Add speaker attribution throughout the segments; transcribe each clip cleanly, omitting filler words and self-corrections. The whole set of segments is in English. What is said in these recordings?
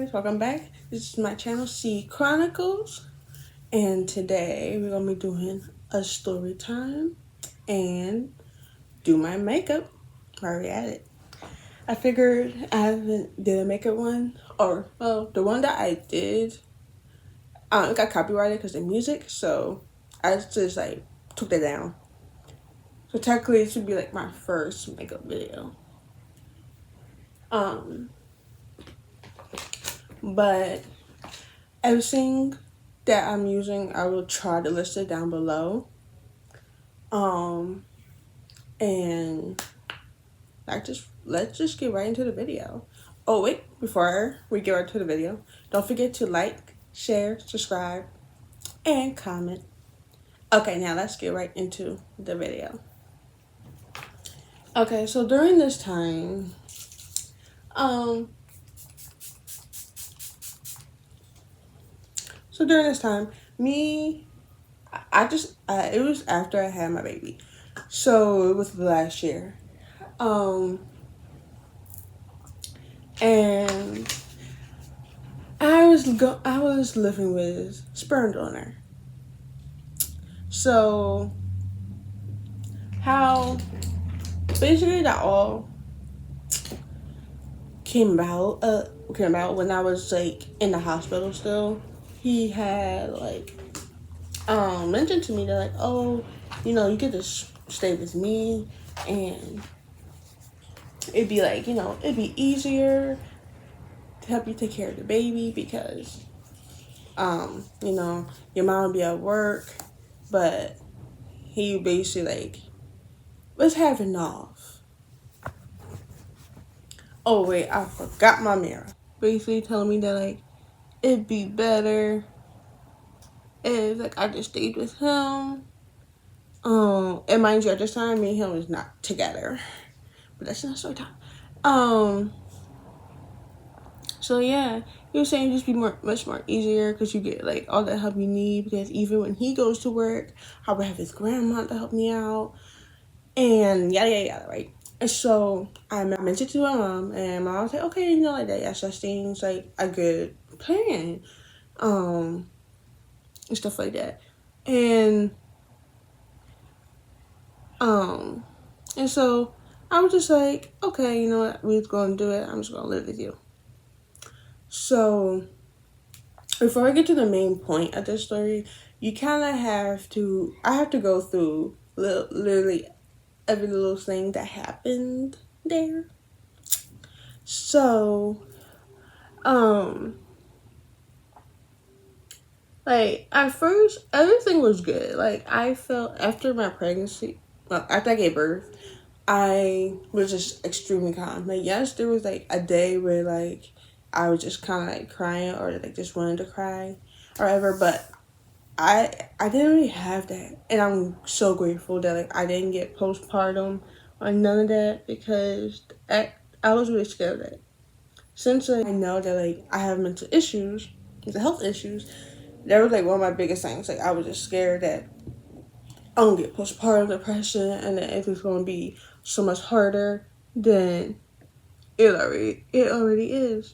Speaker 1: guys, welcome back. This is my channel, C Chronicles, and today we're gonna be doing a story time and do my makeup. Already at it. I figured I haven't did a makeup one, or well, the one that I did, it got copyrighted because of music, so I just like took that down. So technically, it should be like my first makeup video. But everything that I'm using, I will try to list it down below. And let's just get right into the video. Oh wait, before we get right to the video, don't forget to like, share, subscribe, and comment. Okay, now let's get right into the video. Okay, so during this time, it was after I had my baby. So it was last year. And I was living with sperm donor. So how basically that all came about when I was like in the hospital still. He had like mentioned to me that like, oh, you get to stay with me and it'd be like, it'd be easier to help you take care of the baby because your mom would be at work, but he basically like was having off. Oh wait, I forgot my mirror. Basically telling me that like it'd be better if like I just stayed with him. And mind you, at this time, me and him was not together. But that's not story time. So yeah, he was saying just be much more easier because you get like all the help you need, because even when he goes to work, I would have his grandma to help me out and yada yada yada, right? And so I mentioned to my mom, and my mom was like, okay, like that seems like a good plan, and stuff like that. And so I was just like, okay, you know what, we're gonna do it. I'm just gonna live with you. So before I get to the main point of this story, I have to go through literally every little thing that happened there. So, like at first everything was good. Like I felt after my pregnancy, after I gave birth, I was just extremely calm. Like yes, there was like a day where like I was just kind of like crying or like just wanted to cry or whatever, but I didn't really have that, and I'm so grateful that like I didn't get postpartum or none of that, because I was really scared of that. Since I know that like I have mental health issues, that was like one of my biggest things. Like I was just scared that I'm gonna get postpartum depression, and that it's gonna be so much harder than it already is.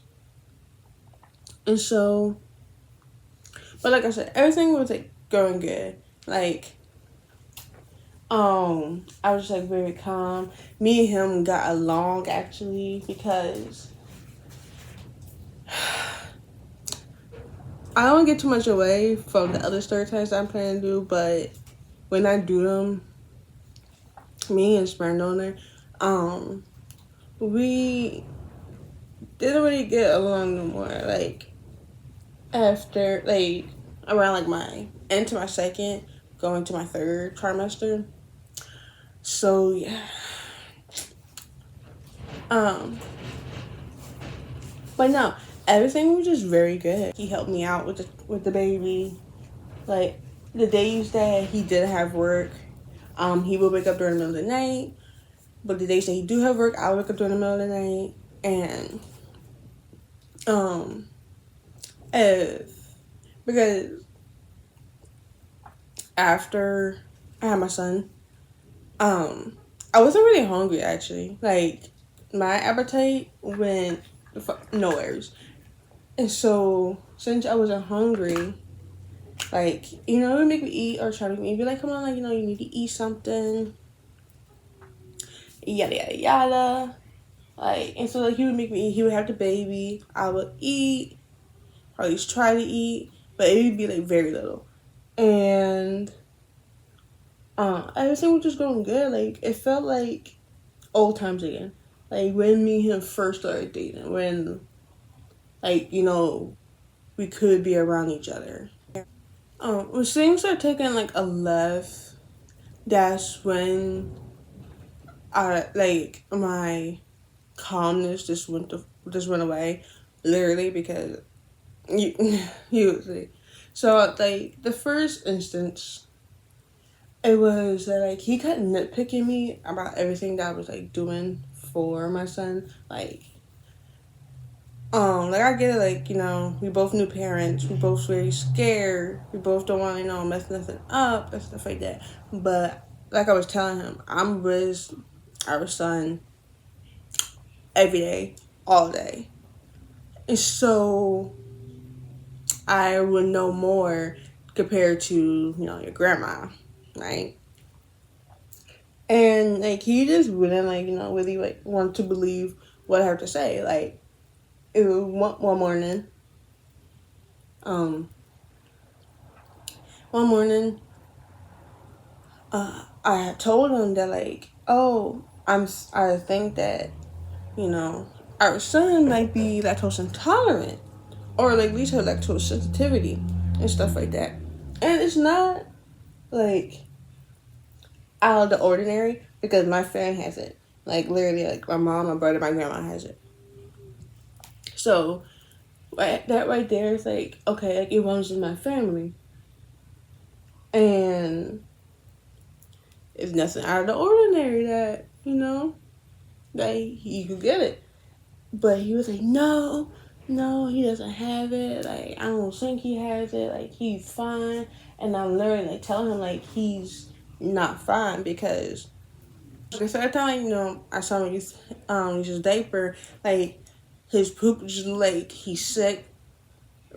Speaker 1: And so, but like I said, everything was like going good. Like, I was just like very calm. Me and him got along actually, because I don't get too much away from the other story times I'm planning to do, but when I do them, me and sperm donor, we didn't really get along no more. Like after like around like my into my second, going to my third trimester. So yeah. But no, everything was just very good. He helped me out with the baby. Like the days that he didn't have work, he would wake up during the middle of the night. But the days that he do have work, I wake up during the middle of the night. And because after I had my son, I wasn't really hungry actually. Like my appetite went nowhere. And so since I wasn't hungry, like, you know, it would make me eat or try to make me be like, come on, like, you know, you need to eat something, yada yada yada. Like, and so like he would make me eat. He would have the baby. I would eat, or at least try to eat, but it would be like very little. And everything was just going good. Like it felt like old times again. Like when me and him first started dating, when like, you know, we could be around each other. When things are taking like a left, that's when I like my calmness just went away, literally because you usually. So like the first instance, it was that like he kept nitpicking me about everything that I was like doing for my son. Like I get it, like, you know, we both new parents, we both very scared, we both don't want to, you know, mess nothing up and stuff like that. But like I was telling him, I'm with our son every day, all day. And so I would know more compared to, you know, your grandma, right? And like he just wouldn't like, you know, really like want to believe what I have to say. Like it was one morning, um, one morning, I had told him that like, oh, I think that, you know, our son might be lactose intolerant, or like at least have lactose sensitivity and stuff like that. And it's not like out of the ordinary because my family has it. Like literally, like my mom, my brother, my grandma has it. So that right there is like, okay, like it runs in my family, and it's nothing out of the ordinary that, you know, that he could get it. But he was like, no, no, he doesn't have it. Like I don't think he has it. Like he's fine. And I'm literally like telling him like he's not fine because the third time, you know, I saw him use his diaper, like his poop just like he's sick,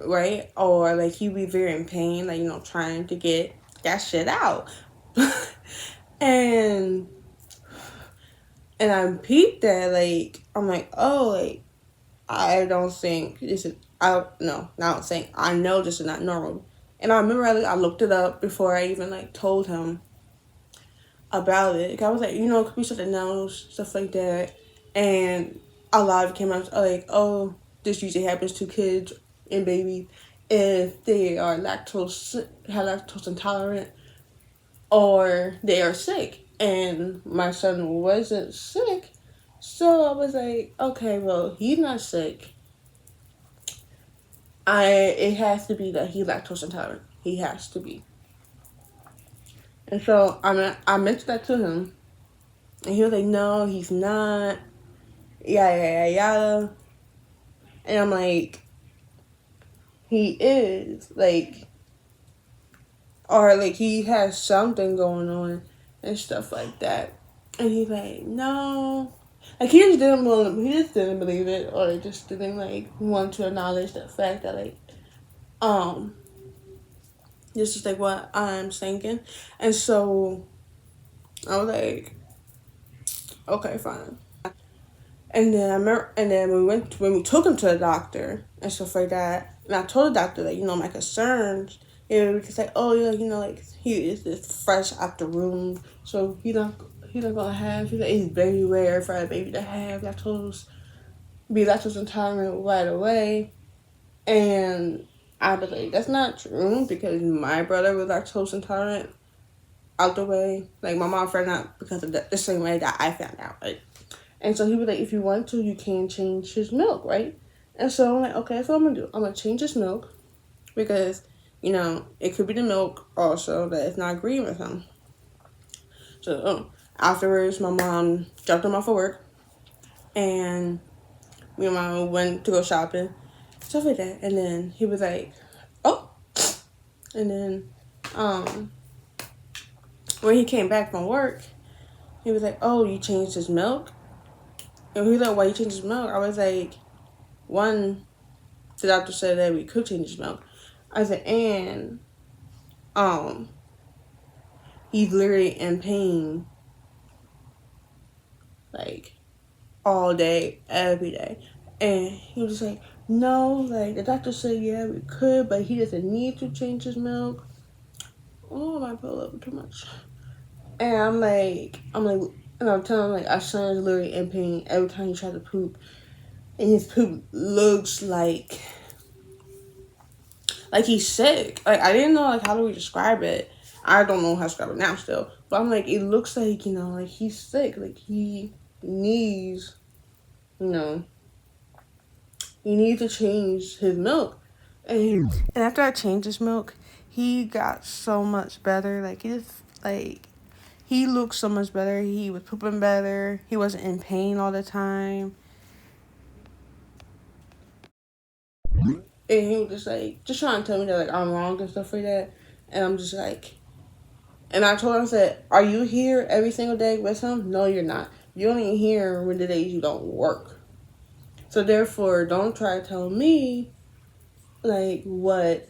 Speaker 1: right? Or like he'd be very in pain, like, you know, trying to get that shit out. and I peeped that, like, I'm like, oh, like, I don't think this is, I no, not saying, I know this is not normal. And I remember I looked it up before I even like told him about it. I was like, you know, it could be something else, stuff like that. And a lot of it came out like, oh, this usually happens to kids and babies if they are have lactose intolerant, or they are sick. And my son wasn't sick, so I was like, okay, well, he's not sick. It has to be that he's lactose intolerant. He has to be. And so I mentioned that to him, and he was like, no, he's not. Yada yada yada. And I'm like, he is, like, or like he has something going on and stuff like that. And he's like, no. Like he just didn't believe it, or just didn't like want to acknowledge the fact that like um this is like what I'm thinking. And so I was like, okay, fine. And then I remember, and then when we took him to the doctor and stuff like that, and I told the doctor that, you know, my concerns. And we could say, oh yeah, you know, like he is just fresh out the room, so he not gonna have. He's like, it's very rare for a baby to have lactose intolerant right away. And I was like, that's not true because my brother was lactose intolerant out the way. Like my mom found out because of the same way that I found out. Right? And so he was like, if you want to, you can change his milk, right? And so I'm like, okay, that's what I'm gonna do. I'm gonna change his milk because, you know, it could be the milk also that is not agreeing with him. So afterwards, my mom dropped him off at work, and me and my mom went to go shopping, stuff like that. And then he was like, oh, and then when he came back from work, he was like, oh, you changed his milk? And he was like, why you changed his milk? I was like, one, the doctor said that we could change his milk. I said, and um, he's literally in pain, like all day, every day. And he was just like, no, like the doctor said, yeah, we could, but he doesn't need to change his milk. Oh, my pull up too much. And and I'm telling him, like, our son is literally in pain every time he tries to poop. And his poop looks like he's sick. Like, I didn't know, like, how do we describe it? I don't know how to describe it now still. But I'm like, it looks like, like he's sick. Like, he needs, you know, he needs to change his milk. And after I changed his milk, he got so much better. Like, he looked so much better. He was pooping better. He wasn't in pain all the time. And he was just like, just trying to tell me that, like, I'm wrong and stuff like that. And I'm just like, and I told him, I said, are you here every single day with him? No, you're not. You're only here when the days you don't work. So therefore, don't try to tell me, like, what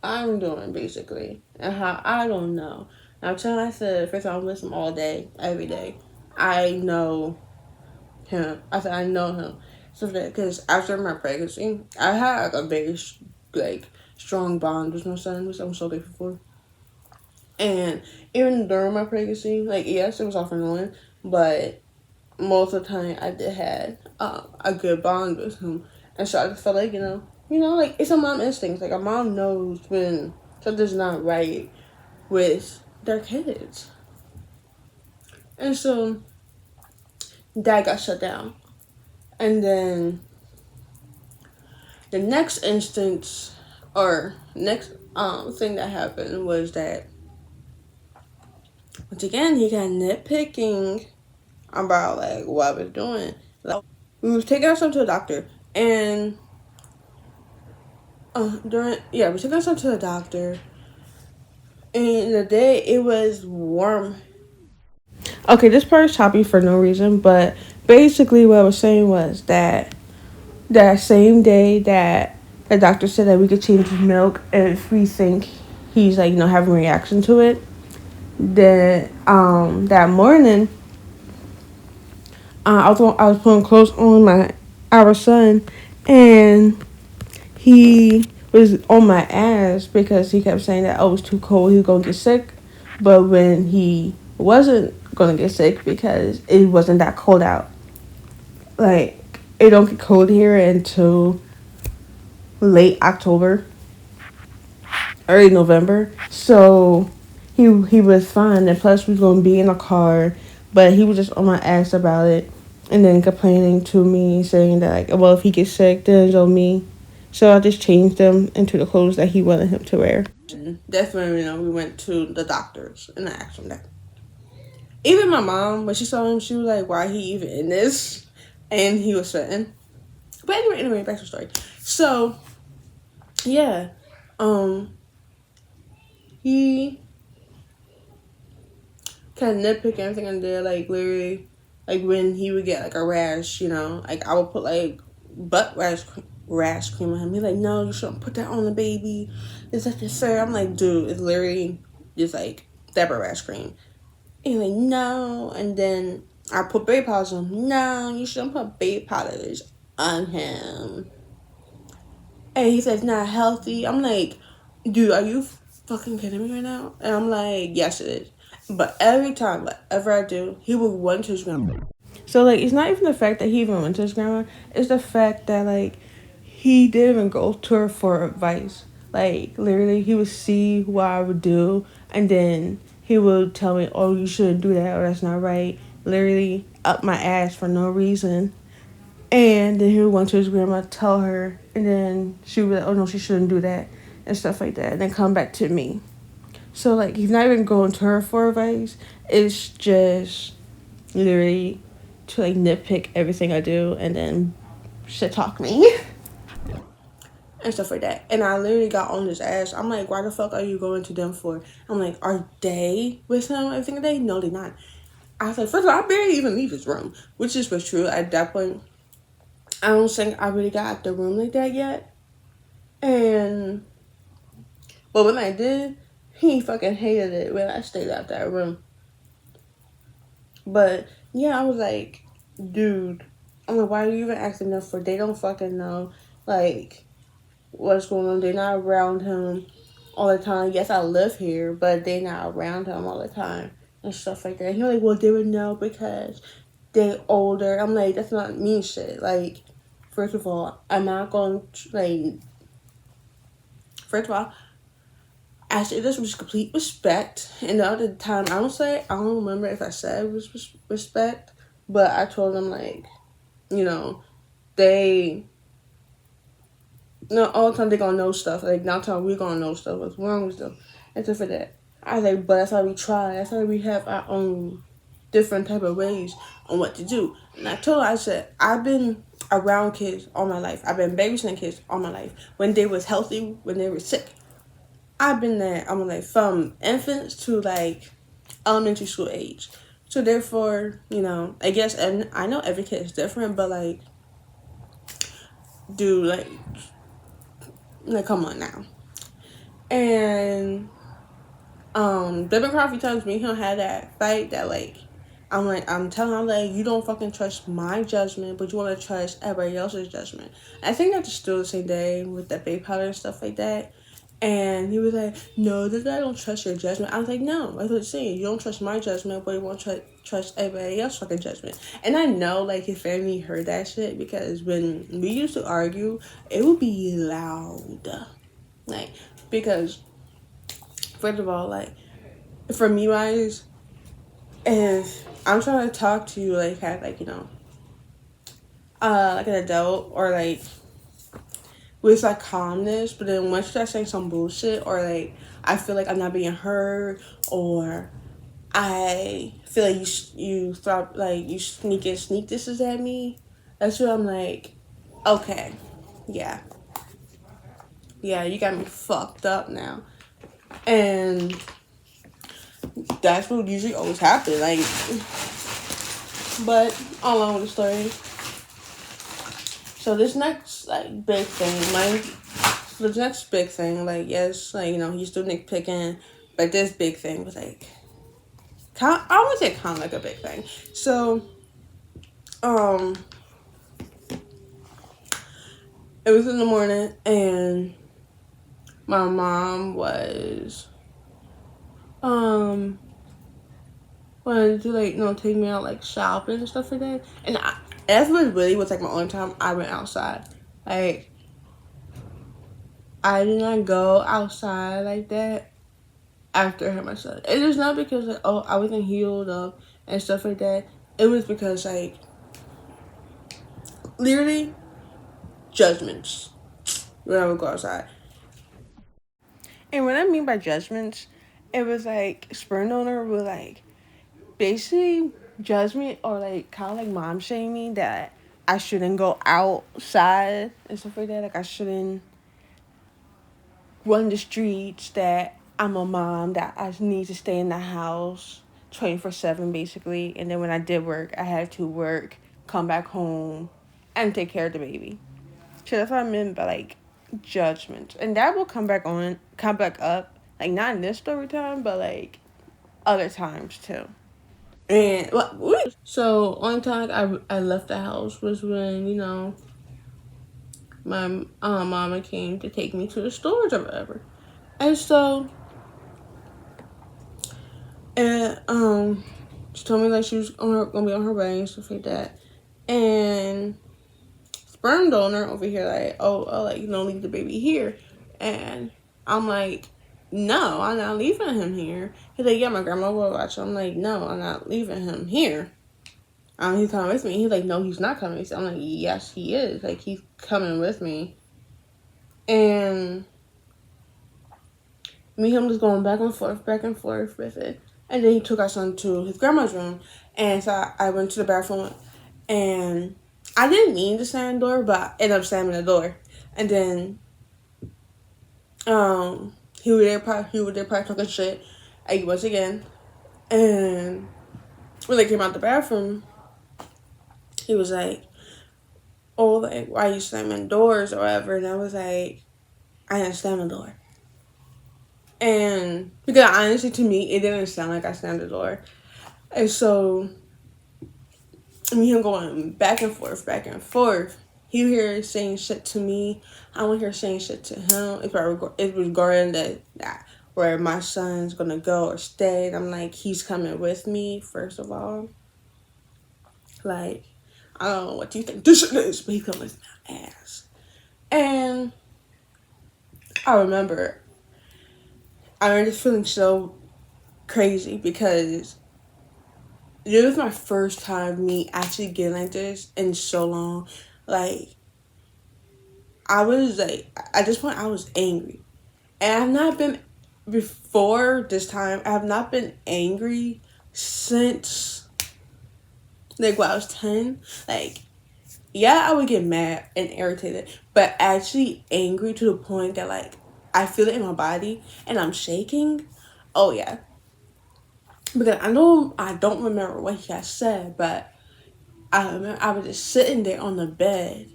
Speaker 1: I'm doing, basically, and how I don't know. And I'm telling him, I said, first of all, I'm with him all day, every day. I know him. I said, I know him. So that, because after my pregnancy, I had like, a very, like, strong bond with my son, which I'm so grateful for. And even during my pregnancy, like, yes, it was off and on, but most of the time I did had a good bond with him. And so I just felt like, like, it's a mom instinct. Like, a mom knows when something's not right with their kids. And so Dad got shut down. And then the next instance, or next thing that happened was that, once again, he got nitpicking about, like, what I was doing. Like, we was taking our son to the doctor, and we took our son to the doctor, and the day it was warm. Okay, this part is choppy for no reason, but basically what I was saying was that same day that the doctor said that we could change his milk if we think he's, like, having a reaction to it, then that morning, I was putting clothes on our son, and he was on my ass because he kept saying that, oh, it was too cold, he was gonna get sick. But when he wasn't gonna get sick because it wasn't that cold out, like, it don't get cold here until late October, early November. So he was fine, and plus we was gonna be in a car, but he was just on my ass about it, and then complaining to me, saying that, like, well, if he gets sick, then it's on me. So I just changed them into the clothes that he wanted him to wear. Definitely, we went to the doctors and I asked him that. Even my mom, when she saw him, she was like, why he even in this? And he was sweating. But anyway, back to the story. So, yeah. He kind of nitpick everything I did, like, literally, like, when he would get, like, a rash, like, I would put, like, butt rash cream on him. He's like, no, you shouldn't put that on the baby. It's like, sir. I'm like, dude, it's literally just, like, diaper rash cream. And he's like, no. And then I put baby powders on him. No, you shouldn't put baby powders on him. And he says, not healthy. I'm like, dude, are you fucking kidding me right now? And I'm like, yes, it is. But every time, whatever I do, he will run to his grandma. So, like, it's not even the fact that he even went to his grandma. It's the fact that, like, he didn't even go to her for advice. Like, literally, he would see what I would do, and then he would tell me, oh, you shouldn't do that, or that's not right. Literally, up my ass for no reason. And then he would go to his grandma, tell her, and then she would be like, oh, no, she shouldn't do that, and stuff like that, and then come back to me. So, like, he's not even going to her for advice. It's just literally to, like, nitpick everything I do and then shit talk me. And stuff like that. And I literally got on his ass. I'm like, why the fuck are you going to them for? I'm like, are they with him every single day? No, they're not. I was like, first of all, I barely even leave his room, which is was true. At that point, I don't think I really got out the room like that yet. And but when I did, he fucking hated it when I stayed out that room. But yeah, I was like, dude, I'm like, why are you even asking them for? They don't fucking know like what's going on. They're not around him all the time. Yes, I live here, but they're not around him all the time and stuff like that. He was like, well, they would know because they older. I'm like, that's not mean shit. Like, first of all, I'm not going to, like, first of all, I said this was complete respect. And the other time, I don't remember if I said it was respect, but I told them, like, you know, they, no, all the time they're gonna know stuff. Like, now time we're gonna know stuff. What's wrong with them? And stuff like that. I was like, but that's why we try. That's why we have our own different type of ways on what to do. And I told her, I said, I've been around kids all my life. I've been babysitting kids all my life. When they was healthy, when they were sick. I've been there, I'm like, from infants to like elementary school age. So therefore, you know, I guess, and I know every kid is different, but like, dude, like come on now. And there been quite a few times me and him had that fight that like, I'm telling him like, you don't fucking trust my judgment, but you want to trust everybody else's judgment. I think that's still the same day with that baby powder and stuff like that. And he was like, no, that I don't trust your judgment. I was like, no, I was saying, you don't trust my judgment, but you won't trust everybody else's fucking judgment. And I know, like, his family heard that shit because when we used to argue, it would be loud. Like, because, first of all, like, for me, wise, if I'm trying to talk to you, like, have, like, you know, like an adult or, like, with like calmness, but then once you start saying some bullshit or like I feel like I'm not being heard or I feel like you thought like you sneak this is at me, that's when I'm like, okay, yeah, you got me fucked up now. And that's what usually always happens, like, but along with the story. So this next like big thing, the next big thing, like yes, like you know he's still nitpicking, but this big thing was like, I would say kind of like a big thing. So, it was in the morning and my mom was wanted to like take me out like shopping and stuff like that, and that really was like my only time I went outside. Like I did not go outside like that after I had my son. It is not because like, oh, I wasn't healed up and stuff like that. It was because like literally judgments when I would go outside. And what I mean by judgments, it was like sperm donor would like basically judge me or like kind of like mom shame me that I shouldn't go outside and stuff like that. Like I shouldn't run the streets, that I'm a mom, that I need to stay in the house 24/7 basically. And then when I did work, I had to work, come back home, and take care of the baby. So that's what I meant by like judgment. And that will come back up. Like not in this story time, but like other times too. And so only time I left the house was when, you know, my mama came to take me to the stores or whatever. And so and she told me like she was gonna be on her way and stuff like that. And sperm donor over here like, oh like, you know, leave the baby here. And I'm like, no, I'm not leaving him here. He's like, yeah, my grandma will watch him. I'm like, no, I'm not leaving him here. He's coming with me. He's like, no, he's not coming with me. I'm like, yes, he is. Like, he's coming with me. And me and him just going back and forth with it. And then he took our son to his grandma's room. And so I went to the bathroom. And I didn't mean to slam the door, but I ended up slamming the door. And then he was there probably talking shit. Like, once again. And when they came out the bathroom, he was like, oh, like, why you slamming doors or whatever? And I was like, I didn't slam the door. And because honestly, to me, it didn't sound like I slammed the door. And so, me and him going back and forth, back and forth. He here saying shit to me. I went here saying shit to him. It was regarding that where my son's gonna go or stay. And I'm like, he's coming with me, first of all. Like, I don't know what you think this is, but he coming with my ass. And I remember just feeling so crazy because it was my first time me actually getting like this in so long. Like, I was like, at this point, I was angry. And I've not been, before this time, I have not been angry since, like, when I was 10. Like, yeah, I would get mad and irritated, but actually angry to the point that, like, I feel it in my body and I'm shaking. Oh, yeah. Because I know I don't remember what he had said, but I remember I was just sitting there on the bed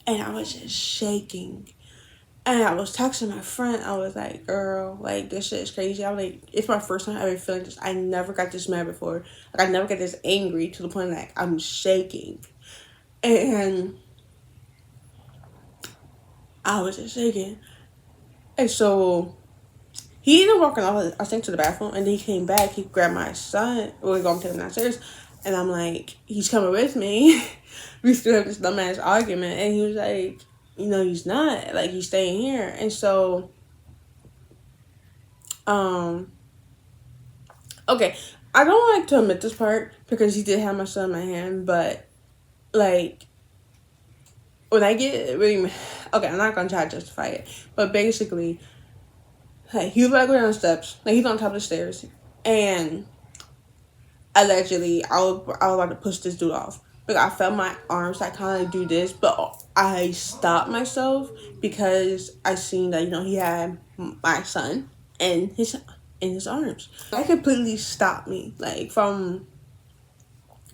Speaker 1: and I was just shaking. And I was texting my friend. I was like, girl, like, this shit is crazy. I was like, it's my first time ever feeling this. I never got this mad before. Like, I never got this angry to the point that I'm shaking. And I was just shaking. And so he ended up walking off, I think, to the bathroom. And then he came back. He grabbed my son. We were going to take him downstairs. And I'm like, he's coming with me. We still have this dumbass argument. And he was like, you know, he's not. Like, he's staying here. And so, okay, I don't like to admit this part because he did have my son in my hand, but, like, when I get really, okay, I'm not gonna try to justify it, but basically, like, he was about to go down the steps, like, he's on top of the stairs, and allegedly, I was about to push this dude off. Like, I felt my arms, like, kind of do this, but I stopped myself because I seen that, you know, he had my son in his arms. That completely stopped me, like, from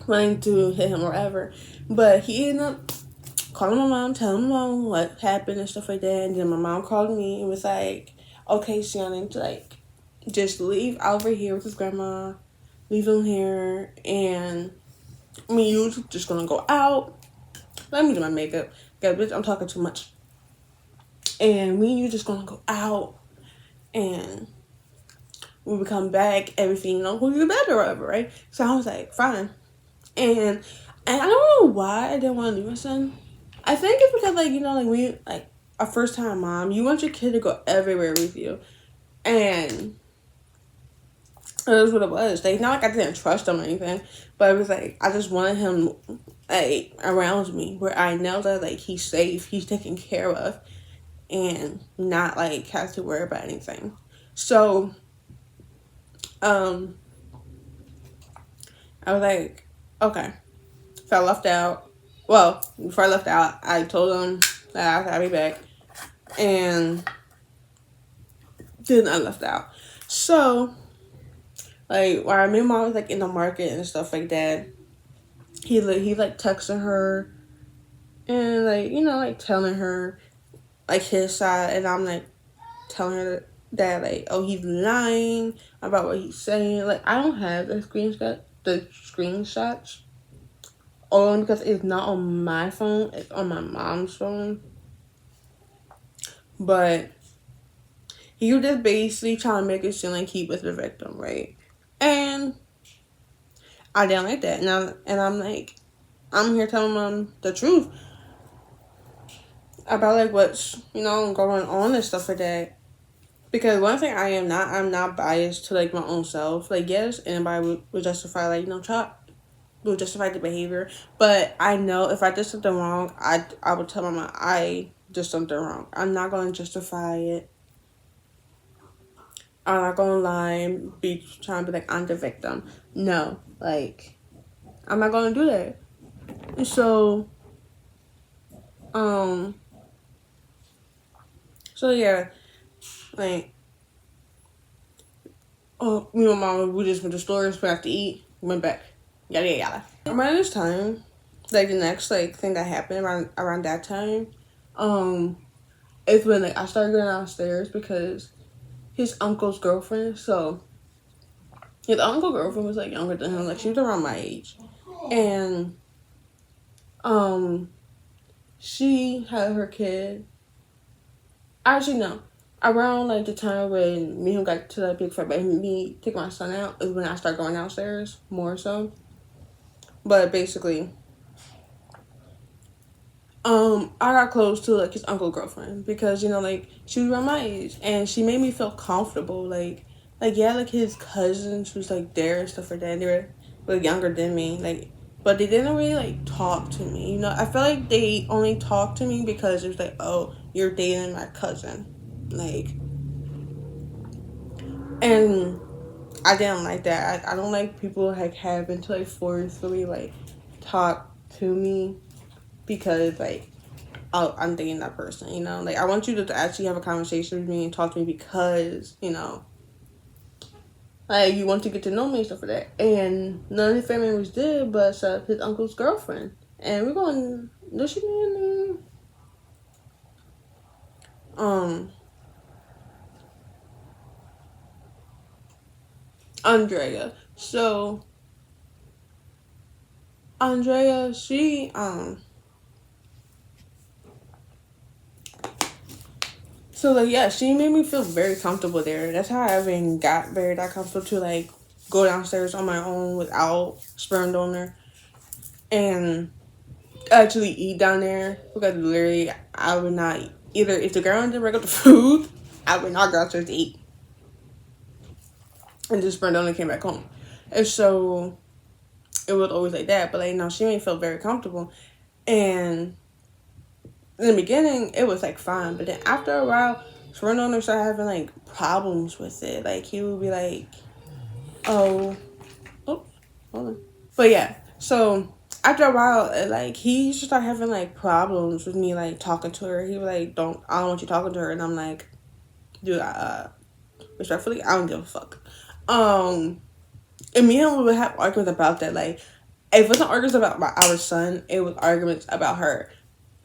Speaker 1: wanting to hit him or whatever. But he ended up calling my mom, telling my mom what happened and stuff like that. And then my mom called me and was like, okay, Shannon, like, just leave over here with his grandma. Leave him here. And me and you just gonna go out. Let me do my makeup. Because, bitch, I'm talking too much. And me and you just gonna go out. And when we come back, everything, you know, we'll be better or whatever, right? So I was like, fine. And I don't know why I didn't want to leave my son. I think it's because, like, you know, like, we, like, a first-time mom, you want your kid to go everywhere with you. And that was what it was. Like, not like I didn't trust him or anything, but it was, like, I just wanted him, like, around me where I know that, like, he's safe, he's taken care of, and not, like, have to worry about anything. So, I was like, okay. So I left out. Well, before I left out, I told him that I'll be back. And then I left out. So, like, while my mom was, like, in the market and stuff like that, he like, texting her and, like, you know, like, telling her, like, his side. And I'm, like, telling her that, like, oh, he's lying about what he's saying. Like, I don't have the screenshots. Only because it's not on my phone, it's on my mom's phone. But he was just basically trying to make it seem like he was the victim, right? And I didn't like that. And I'm like, I'm here telling them the truth about, like, what's, you know, going on and stuff like that. Because one thing I'm not biased to, like, my own self. Like, yes, anybody would justify, like, you know, will justify the behavior, but I know if I did something wrong, I would tell my mom I did something wrong. I'm not going to justify it. I'm not going to lie and be trying to be like, I'm the victim. No, like, I'm not going to do that. And so, yeah, like, oh, me and my mom, we just went to stores, we have to eat, went back, yada, yada, yada. Around this time, like the next like thing that happened around that time, um, is when like I started going downstairs because his uncle's girlfriend. So his uncle girlfriend was like younger than him, like she was around my age, and um, she had her kid. Actually, no. Around like the time when me and him got to that big fight, but me take my son out is when I start going downstairs more so. But basically, I got close to like his uncle girlfriend because like she was around my age and she made me feel comfortable. Like yeah, like his cousins was like there and stuff like that. And they were like younger than me, like, but they didn't really like talk to me. I feel like they only talked to me because it was like, oh, you're dating my cousin, like, and I didn't like that. I don't like people like having to like forcefully like talk to me because like, oh, I'm dating that person, Like, I want you to actually have a conversation with me and talk to me because, like, you want to get to know me and stuff like that. And none of his family members did, but his uncle's girlfriend. And we're going, no, she didn't. Andrea. So, Andrea, so, like, yeah, she made me feel very comfortable there. That's how I even got very that comfortable to, like, go downstairs on my own without sperm donor and actually eat down there. Because literally, I would not, either if the girl didn't bring up the food, I would not go downstairs to eat. And just sperm donor came back home. And so, it was always like that. But, like, no, she made me feel very comfortable. And in the beginning, it was like fine, but then after a while, sperm donor started having like problems with it. Like he would be like, "Oh, oh, hold on." But yeah, so after a while, like he used to start having like problems with me like talking to her. He was like, I don't want you talking to her," and I'm like, "Dude, respectfully, I don't give a fuck." And me and we would have arguments about that. Like, if it wasn't arguments about our son, it was arguments about her.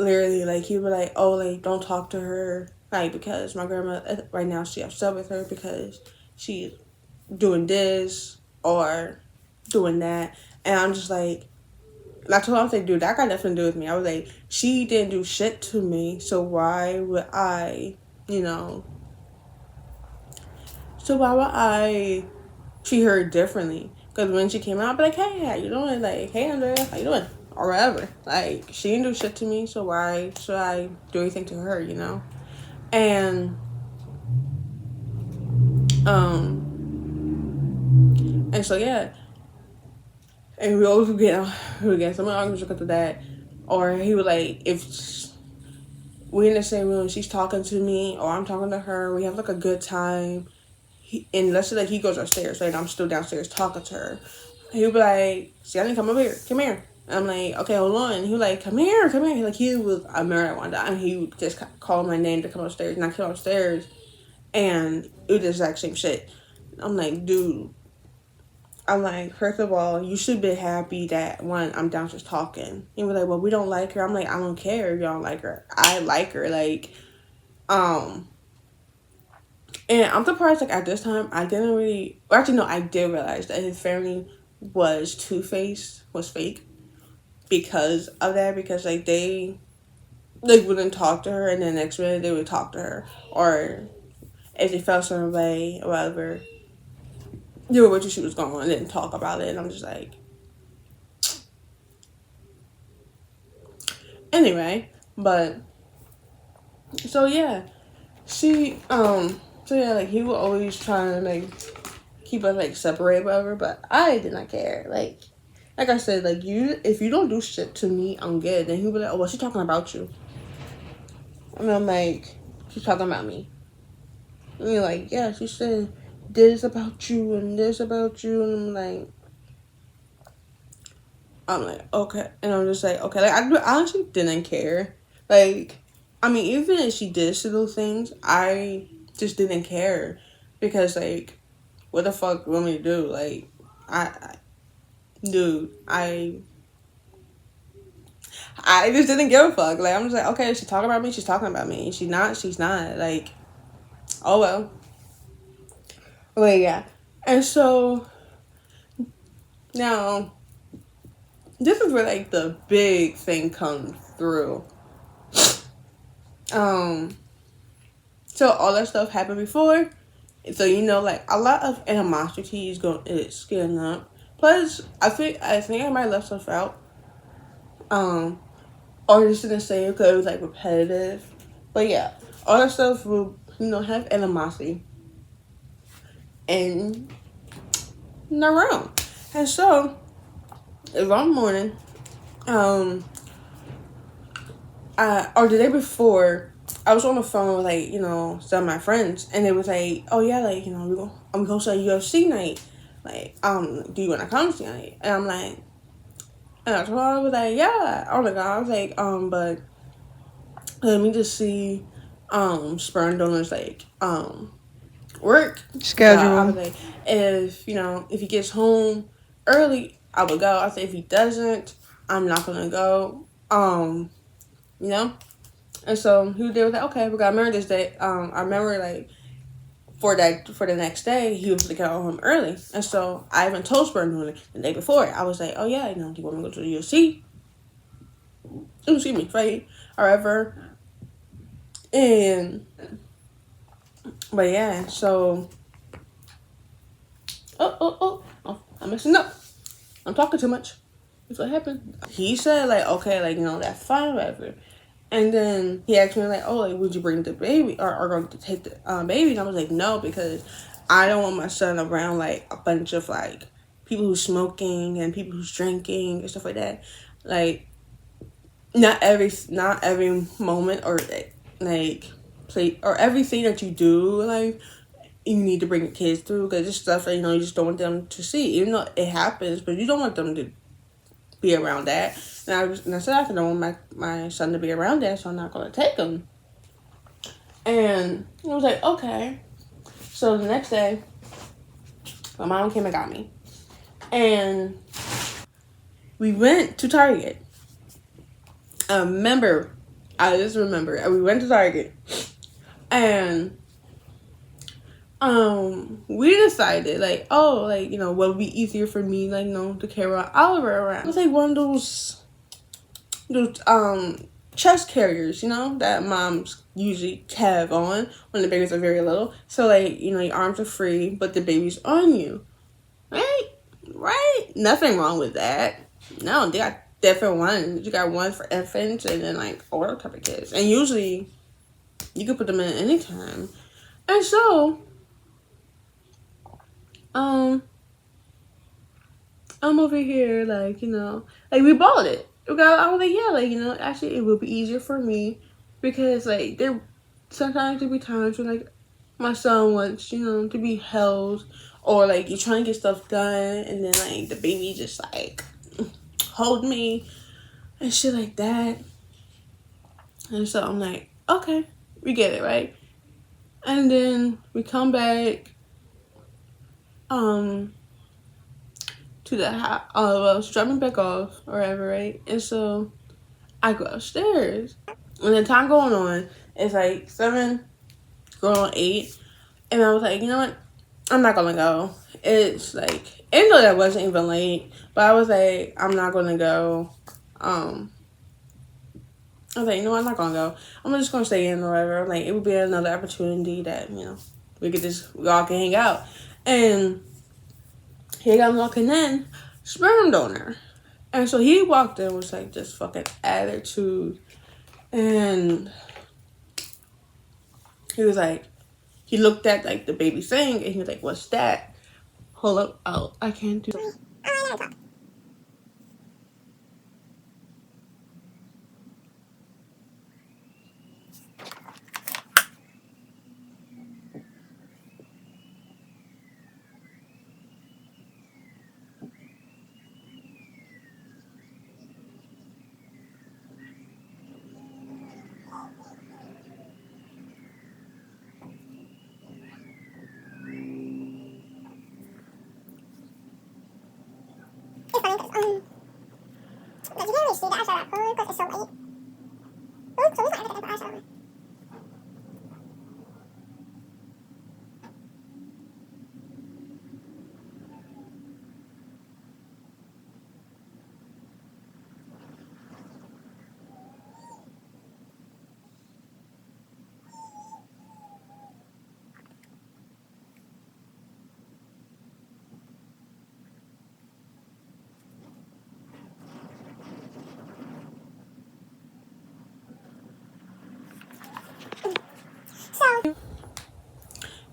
Speaker 1: Literally, like he would like, "Oh, like don't talk to her, like because my grandma right now she upset with her because she's doing this or doing that," and I'm just like, and I told him, I was like, "Dude, that got nothing to do with me." I was like, "She didn't do shit to me, so why would I, you know, so why would I treat her differently?" Because when she came out, I'd be like, "Hey, how you doing?" Like, "Hey, Andrea, how you doing?" Or whatever. Like, she didn't do shit to me, so why should I do anything to her? And and so yeah, and we would get some arguments because of that, or he would like if we're in the same room, she's talking to me, or I'm talking to her, we have like a good time. And let's say like he goes upstairs, right? I'm still downstairs talking to her. He'll be like, "See, I didn't come over here. Come here." And I'm like, "Okay, hold on." And he was like, "Come here, come here." Like he was a married one time. He would just call my name to come upstairs, and I came upstairs, and it was the exact same shit. I'm like, dude. I'm like, first of all, you should be happy that one, I'm downstairs talking. He was like, "Well, we don't like her." I'm like, "I don't care if y'all don't like her. I like her." Like, and I'm surprised, like, at this time, I didn't really, well, actually, no, I did realize that his family was two-faced, was fake because of that, because, like, they, like, wouldn't talk to her, and then the next minute they would talk to her, or if they felt some way, or whatever, they would wait till she was gone and then talk about it, and I'm just like, anyway, but, so, yeah, so, yeah, like, he would always try to, like, keep us like separate, whatever. But I did not care. Like I said, like if you don't do shit to me, I'm good. Then he'll be like, "Oh, well, she's talking about you," and I'm like, "She's talking about me." And you're like, "Yeah, she said this about you and this about you," and I'm like, okay, and I'm just like, okay, like I honestly didn't care. Like, I mean, even if she did say those things, I just didn't care because like, what the fuck you want me to do? Like, I dude, I I just didn't give a fuck. Like, I'm just like, okay, she's talking about me. She's talking about me. She's not. She's not. Like, oh well. But yeah, and so now this is where like the big thing comes through. So all that stuff happened before. So you know, like a lot of animosity is getting up. Plus, I think I might have left stuff out. Or just didn't say it because it was like repetitive. But yeah, all that stuff will have animosity in the room. And so one morning, or the day before, I was on the phone with like some of my friends, and they was like, "Oh yeah, like I'm going to a UFC night. Like, do you want to come tonight?" And I'm like, and I told her, I was like, "Yeah." Oh my god, I was like, but let me just see, sperm donors like work schedule. So I was like, if he gets home early, I would go. I said if he doesn't, I'm not gonna go. And so he was like, okay, we got married this day. I remember like for the next day, he was to get home early, and so I even told Sperm the day before. I was like, oh yeah, do you want me to go to the UFC? Excuse me, fight or whatever. And but yeah, so oh, I'm messing up. I'm talking too much. That's what happened. He said like, okay, like that's fine, whatever. And then he asked me like, oh, like, would you bring the baby or going to take the baby? And I was like, no, because I don't want my son around like a bunch of like people who's smoking and people who's drinking and stuff like that. Like, not every moment or like play or everything that you do like you need to bring the kids through, because it's stuff that you just don't want them to see, even though it happens, but you don't want them to be around that. And I said I don't want my son to be around that, so I'm not going to take him. And I was like, okay. So the next day, my mom came and got me. And we went to Target. I just remember, we went to Target. And we decided, like, oh, like, what would be easier for me, like, to carry Oliver around. It was like one of those chest carriers, that moms usually have on when the babies are very little. So like, your arms are free, but the baby's on you. Right? Nothing wrong with that. No, they got different ones. You got one for infants and then like older type of kids. And usually you can put them in anytime. And so I'm over here like, like we bought it. I was like, yeah, like, actually it would be easier for me because like sometimes there be times when like my son wants, to be held, or like you're trying to get stuff done and then like the baby just like hold me and shit like that. And so I'm like, okay, we get it, right? And then we come back to the house. Well, strumming back off or whatever, right? And so I go upstairs, and the time going on, it's like 7, going on 8, and I was like, you know what? I'm not gonna go. It's like, even though that wasn't even late, but I was like, I'm not gonna go. I was like, I'm not gonna go. I'm just gonna stay in or whatever. Like, it would be another opportunity that, we all can hang out. And he got walking in, sperm donor. And so he walked in with like this fucking attitude. And he was like, he looked at like the baby thing and he was like, what's that? Hold up. Oh, I can't do that.
Speaker 2: see the eyeshadow on because it's so late. Ooh, so we might have to put eyeshadow on. So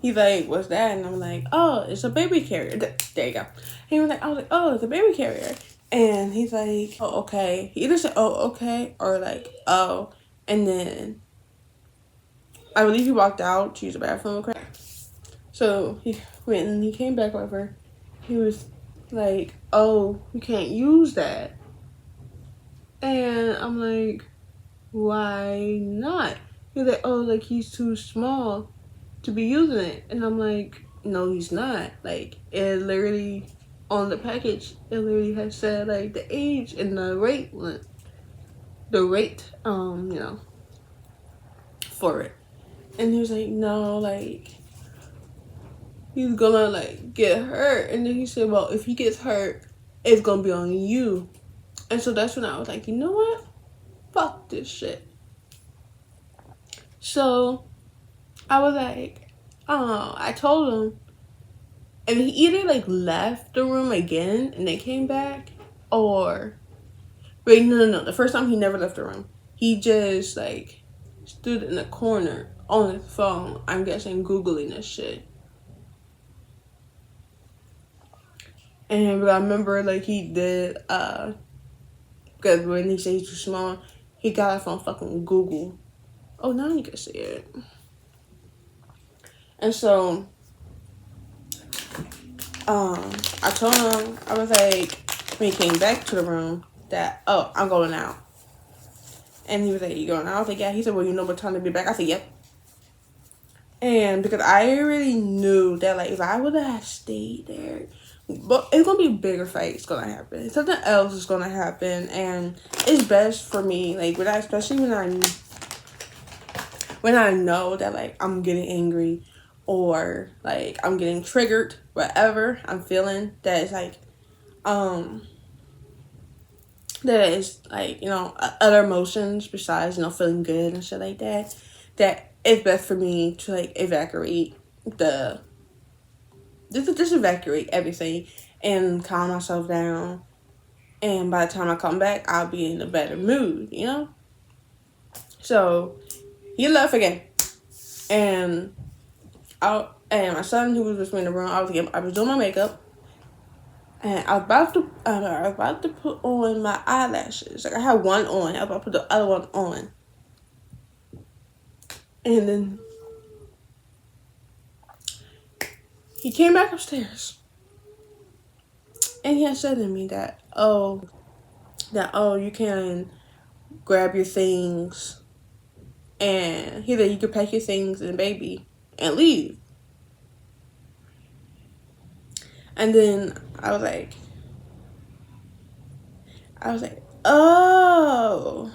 Speaker 1: He's like, what's that? And I'm like, oh, it's a baby carrier. There you go. He was like, I was like, oh, it's a baby carrier. And he's like, oh, okay. He either said, oh, okay, or like, oh. And then I believe he walked out to use the bathroom. So he went and he came back over. He was like, oh, you can't use that. And I'm like, why not? He's like, oh, like he's too small to be using it. And I'm like, no, he's not. Like, it literally, on the package, it literally has said like the age and the rate, for it. And he was like, no, like, he's gonna like get hurt. And then he said, well, if he gets hurt, it's gonna be on you. And so that's when I was like, you know what? Fuck this shit. So I was like, oh, I told him. And he either like left the room again and they came back, or wait, no. The first time he never left the room. He just like stood in the corner on his phone, I'm guessing Googling this shit. And I remember like he did because when he said he's too small, he got it from fucking Google. Oh, now you can see it. And so I told him, I was like, when he came back to the room, that, oh, I'm going out. And he was like, you going out? I was like, yeah. He said, well, you know what time to be back? I said, yep. And because I already knew that, like, if I would have stayed there, but it's going to be a bigger fight. It's going to happen. Something else is going to happen. And it's best for me, like, when I, especially when I know that, like, I'm getting angry or, like, I'm getting triggered, whatever I'm feeling, that is, like, that is, like, you know, other emotions besides, you know, feeling good and shit like that, that it's best for me to, like, evacuate just evacuate everything and calm myself down. And by the time I come back, I'll be in a better mood, you know? So, he left again. And my son, who was with me in the room, I was doing my makeup. And I was about to put on my eyelashes. Like, I had one on. I was about to put the other one on. And then he came back upstairs. And he had said to me that, you can grab your things. And he said you could pack your things and baby and leave. And then I was like, oh.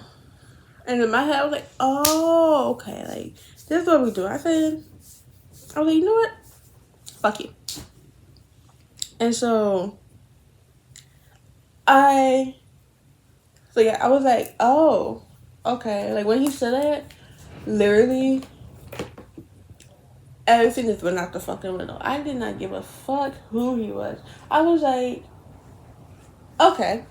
Speaker 1: And in my head, I was like, oh, okay, like, this is what we do. I was like, you know what? Fuck you. And so, I was like, oh, okay. Like, when he said that, literally, everything just went out the fucking window. I did not give a fuck who he was. I was like, okay.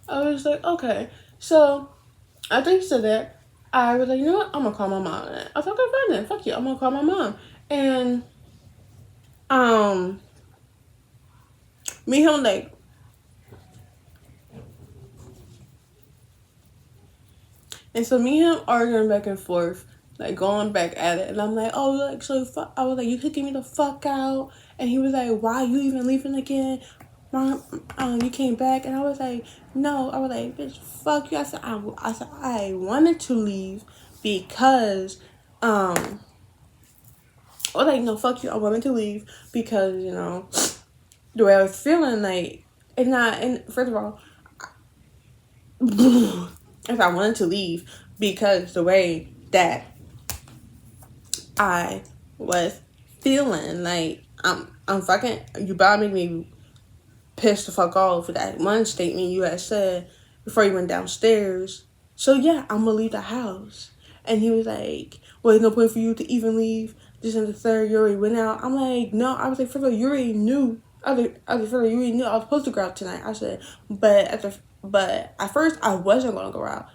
Speaker 1: I was like, okay. So, after he said that, I was like, you know what? I'm gonna call my mom. I was like, okay, fine then. Fuck you. I'm gonna call my mom. And, me and him, like, and so me and him arguing back and forth, like, going back at it. And I'm like, oh, like, so I was like, you kicking me the fuck out? And he was like, why you even leaving again? Mom, you came back. And I was like, no. I was like, bitch, fuck you. I said, I wanted to leave because, I was like, no, fuck you, I'm willing to leave because, you know, the way I was feeling, like, it's not, and first of all, if I wanted to leave because the way that I was feeling, like, I'm fucking, you about to make me pissed the fuck off with that one statement you had said before you went downstairs. So yeah, I'm gonna leave the house. And he was like, well, there's no point for you to even leave. This and the third, you already went out. I'm like, no. I was like, first of all, you already knew. I was like, you already knew I was supposed to go out tonight. I said, but at first I wasn't gonna go out.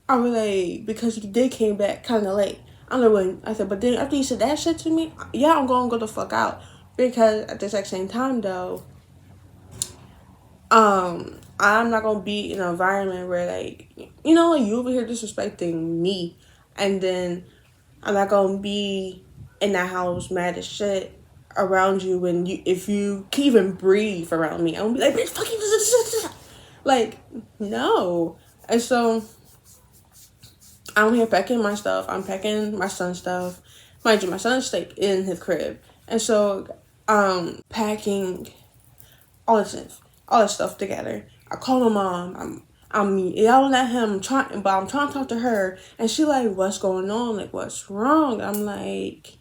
Speaker 1: I was like, because you did came back kind of late. I'm like, when I said, but then after you said that shit to me, yeah, I'm gonna go the fuck out. Because at the exact same time though, I'm not gonna be in an environment where, like, you know, like, you over here disrespecting me, and then I'm not gonna be in that house mad as shit around you when you, if you can even breathe around me, I'm gonna be like, bitch, fuck you, like, no. And so I'm here packing my stuff. I'm packing my son's stuff. Mind you, my son's like in his crib, and so packing all this stuff together. I call my mom. I'm yelling at him, but I'm trying to talk to her, and she like, what's going on? Like, what's wrong? I'm like,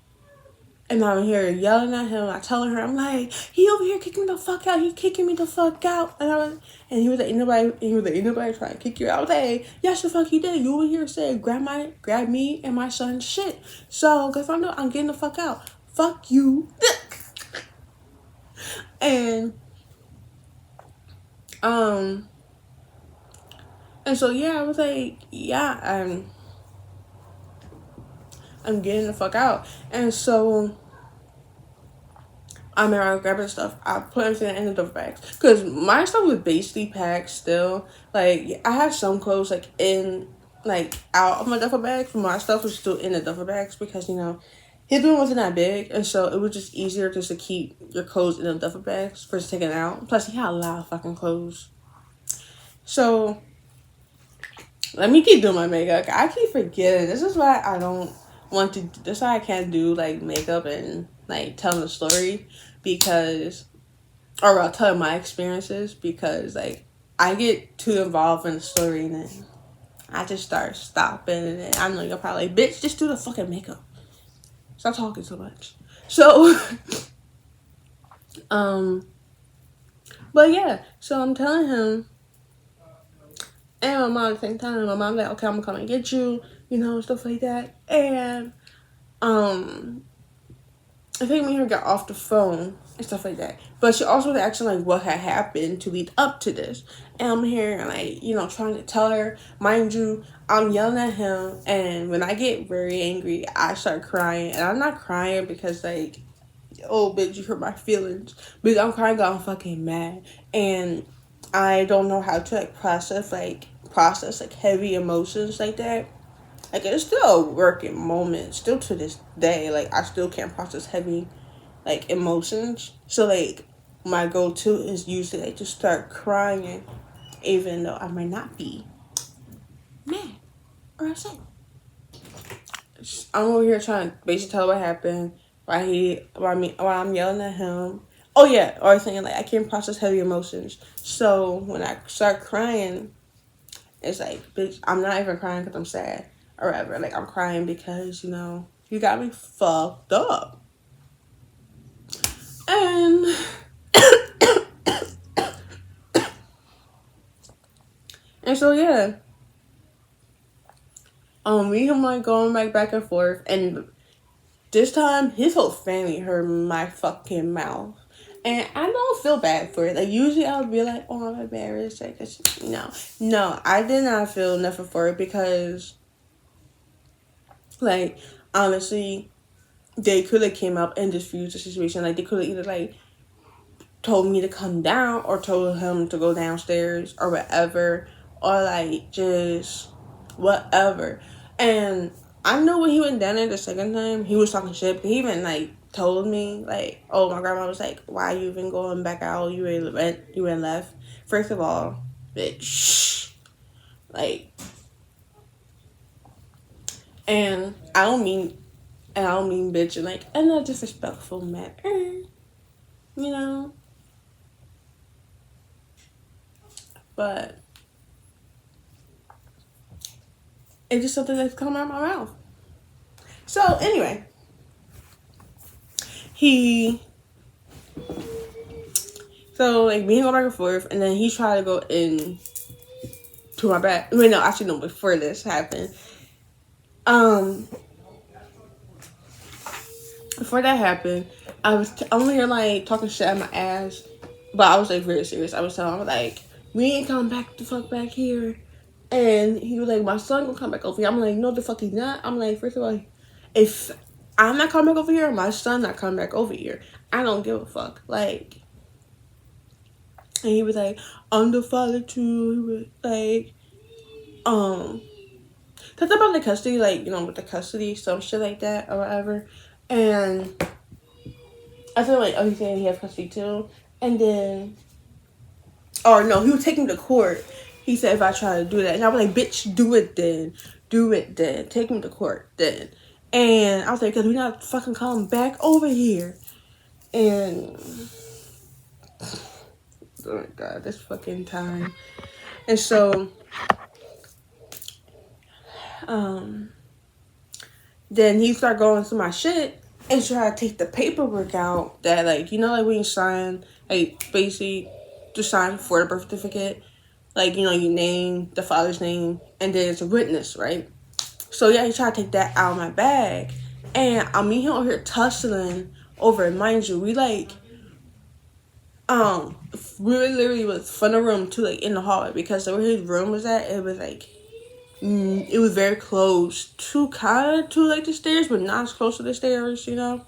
Speaker 1: and I'm here yelling at him. I telling her, I'm like, he over here kicking me the fuck out. He kicking me the fuck out. And he was like, ain't nobody trying to kick you out. I was like, yes, the fuck he did. You over here said, grab me and my son's shit. So, cause I know I'm getting the fuck out. Fuck you. And um. And so yeah, I was like, yeah, I'm getting the fuck out. And so I remember I was grabbing stuff. I put everything in the duffel bags because my stuff was basically packed still. Like, I had some clothes like in, like, out of my duffel bags, but my stuff was still in the duffel bags because, you know, his room wasn't that big, and so it was just easier just to keep your clothes in the duffel bags versus taking it out. Plus, he had a lot of fucking clothes. So let me keep doing my makeup. I keep forgetting. This is why I don't want to. That's why I can't do like makeup and like telling a story because, or I'll tell my experiences because like I get too involved in the story and then I just start stopping and then I know you're probably like, bitch, just do the fucking makeup. Stop talking so much. So, but yeah. So I'm telling him. And my mom at the same time, my mom's like, okay, I'm gonna come and get you, you know, stuff like that. And I think me and her got off the phone and stuff like that. But she also was asking like what had happened to lead up to this. And I'm here and like, you know, trying to tell her, mind you, I'm yelling at him, and when I get very angry, I start crying. And I'm not crying because like, oh bitch, you hurt my feelings. But I'm crying because I'm fucking mad. And I don't know how to like process like heavy emotions like that. Like, it's still a working moment still to this day. Like, I still can't process heavy like emotions. So like my go-to is usually like to start crying even though I might not be mad or upset. I'm over here trying to basically tell what happened, why I'm yelling at him. Oh yeah, or saying like I can't process heavy emotions. So when I start crying, it's like, bitch, I'm not even crying because I'm sad or whatever. Like, I'm crying because, you know, you got me fucked up. And and so yeah. Me and him like going back and forth, and this time his whole family heard my fucking mouth. And I don't feel bad for it. Like, usually I would be like, oh, I'm embarrassed. Like, no, I did not feel nothing for it because, like, honestly, they could have came up and diffused the situation. Like, they could have either like told me to come down or told him to go downstairs or whatever, or like just whatever. And I know when he went down there the second time, he was talking shit, but he even like told me like, oh, my grandma was like, why you even going back out? You already left. First of all, bitch, like, and I don't mean And I don't mean bitch in like in a disrespectful manner, you know. But it's just something that's coming out of my mouth. So anyway, he so like me go back and forth, and then he tried to go in to my back. Wait, no, actually no. Before this happened, um, before that happened, I was only here like talking shit at my ass, but I was like very serious. I was telling him like, we ain't coming back the fuck back here, and he was like, my son gonna come back over here. I'm like, no, the fuck he's not. I'm like, first of all, if I'm not coming back over here, my son not coming back over here. I don't give a fuck. Like, and he was like, I'm the father too. He was like, talk about the custody, like, you know, with the custody, some shit like that or whatever. And I feel like, oh, he's saying he has custody too. And then, or no, he was taking me to court. He said if I try to do that. And I was like, bitch, do it then. Do it then. Take me to court then. And I was like, because we're not fucking coming back over here. And, oh my God, this fucking time. And so, then he started going through my shit and try to take the paperwork out that, like, you know, like when you sign, like, basically to sign for the birth certificate, like, you know, your name, the father's name, and then it's a witness, right? So yeah, he tried to take that out of my bag, and I mean him over here tussling over it. Mind you, we like, we literally was from the room to like in the hallway, because where his room was at, it was like, it was very close to kind of to like the stairs, but not as close to the stairs, you know.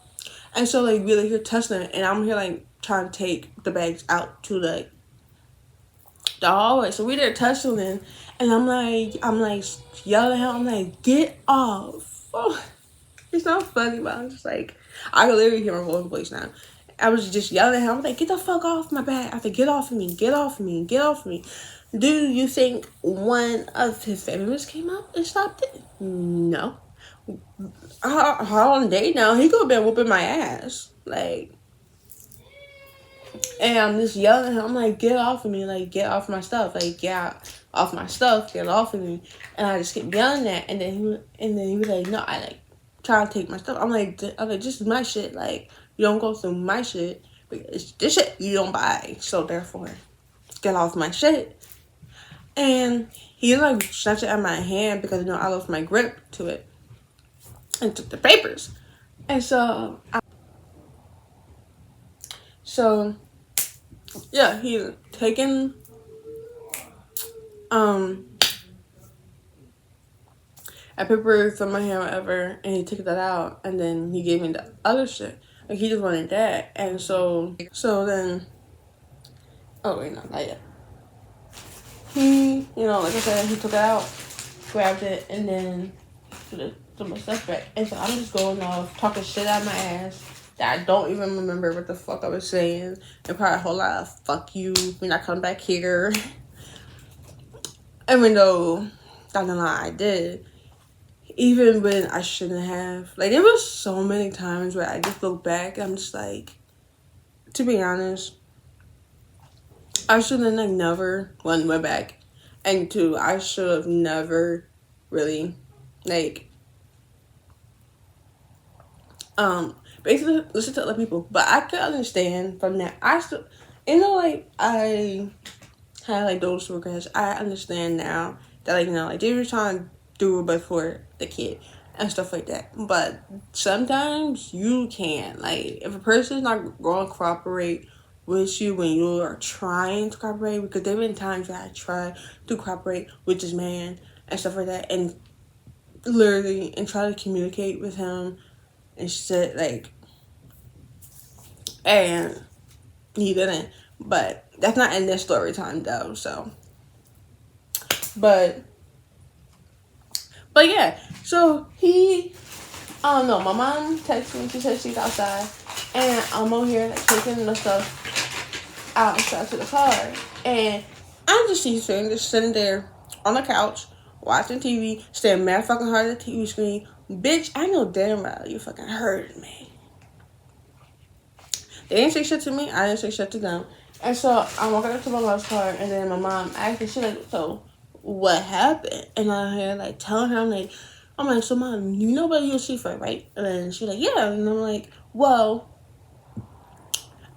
Speaker 1: And so like we like here tussling, and I'm here like trying to take the bags out to like the hallway. So we there tussling, and I'm like yelling at him. I'm like, get off! Oh, it's not funny, but I'm just like, I can literally hear my voice now. I was just yelling at him. I was like, get the fuck off my back. I said, get off of me, get off of me, get off of me. Do you think one of his family members came up and stopped it? No. How on a date now? He could have been whooping my ass. Like, and I'm just yelling at him. I'm like, get off of me. Like, get off my stuff. Like, get off my stuff. Get off of me. And I just kept yelling that. And then he was like, no, I like trying to take my stuff. I'm like, this is my shit. Like, you don't go through my shit. Because this shit you don't buy. So therefore, get off my shit. And he like snatched it out of my hand because, you know, I lost my grip to it and took the papers. And so yeah, he taken a paper from my hand, whatever, and he took that out, and then he gave me the other shit. Like, he just wanted that. And so then, oh wait, no, not yet. He, you know, like I said, he took it out, grabbed it, and then took my stuff back. And so I'm just going off, talking shit out of my ass that I don't even remember what the fuck I was saying. And probably a whole lot of fuck you when I come back here. Even though, down the line I did. Even when I shouldn't have. Like, there was so many times where I just look back and I'm just like, to be honest, I should have like never went back. And two, I should have never really like basically listen to other people. But I could understand from that. I still, you know, like I had like those regrets. I understand now that, like, you know, like they were trying to do it before the kid and stuff like that. But sometimes you can't. Like, if a person's not going to cooperate with you when you are trying to cooperate, because there have been times where I tried to cooperate with this man and stuff like that, and literally and try to communicate with him and shit, like, and he didn't. But that's not in this story time though. So, but yeah. So I don't know. My mom texted me. She said she's outside, and I'm over here like taking the stuff outside to the car, and I'm just sitting there on the couch watching TV, staring mad fucking hard at the TV screen, Bitch, I know damn well you fucking heard me. They didn't say shit to me. I didn't say shit to them. And so I'm walking up to my mom's car, and then my mom asked me, she's like, so what happened? And I had like telling her, I'm like, so mom, you know about you see for, right? And then she's like, yeah. And I'm like, well,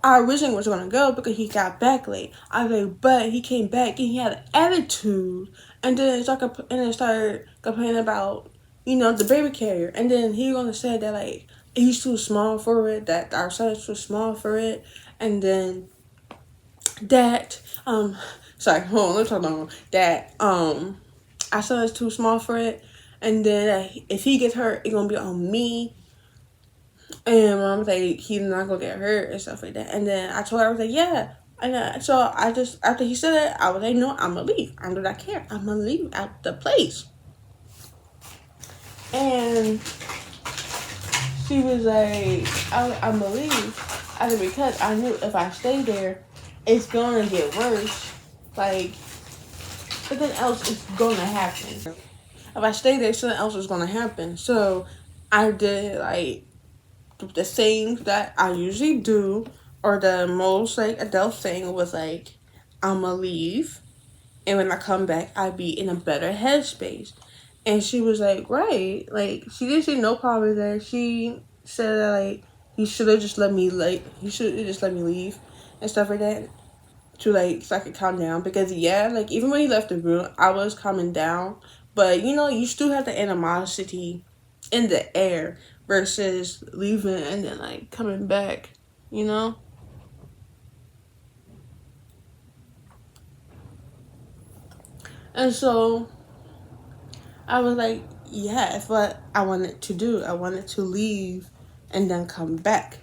Speaker 1: I originally was gonna go because he got back late. I was like, but he came back and he had an attitude, and then started complaining about the baby carrier, and then he gonna say that like he's too small for it, that our son is too small for it, and then that sorry, hold on, let's talk about that our son is too small for it, and then if he gets hurt, it's gonna be on me. And mom was like, he's not gonna get hurt and stuff like that. And then I told her, I was like, yeah. And so I just, after he said it, I was like, no, I'm gonna leave. I do not care. I'm gonna leave out the place. And she was like, I'm gonna leave. I said, because I knew if I stay there, it's gonna get worse. Like, something else is gonna happen. If I stay there, something else is gonna happen. So I did like the things that I usually do, or the most like adult thing was like, I'ma leave, and when I come back, I be in a better headspace. And she was like, right, like she didn't say no problem with that. She said that like he should have just let me leave and stuff like that to like so I could calm down, because yeah, like even when he left the room, I was calming down, but you still have the animosity in the air versus leaving and then like coming back, you know. And so I was like, yeah, it's what I wanted to do. I wanted to leave and then come back.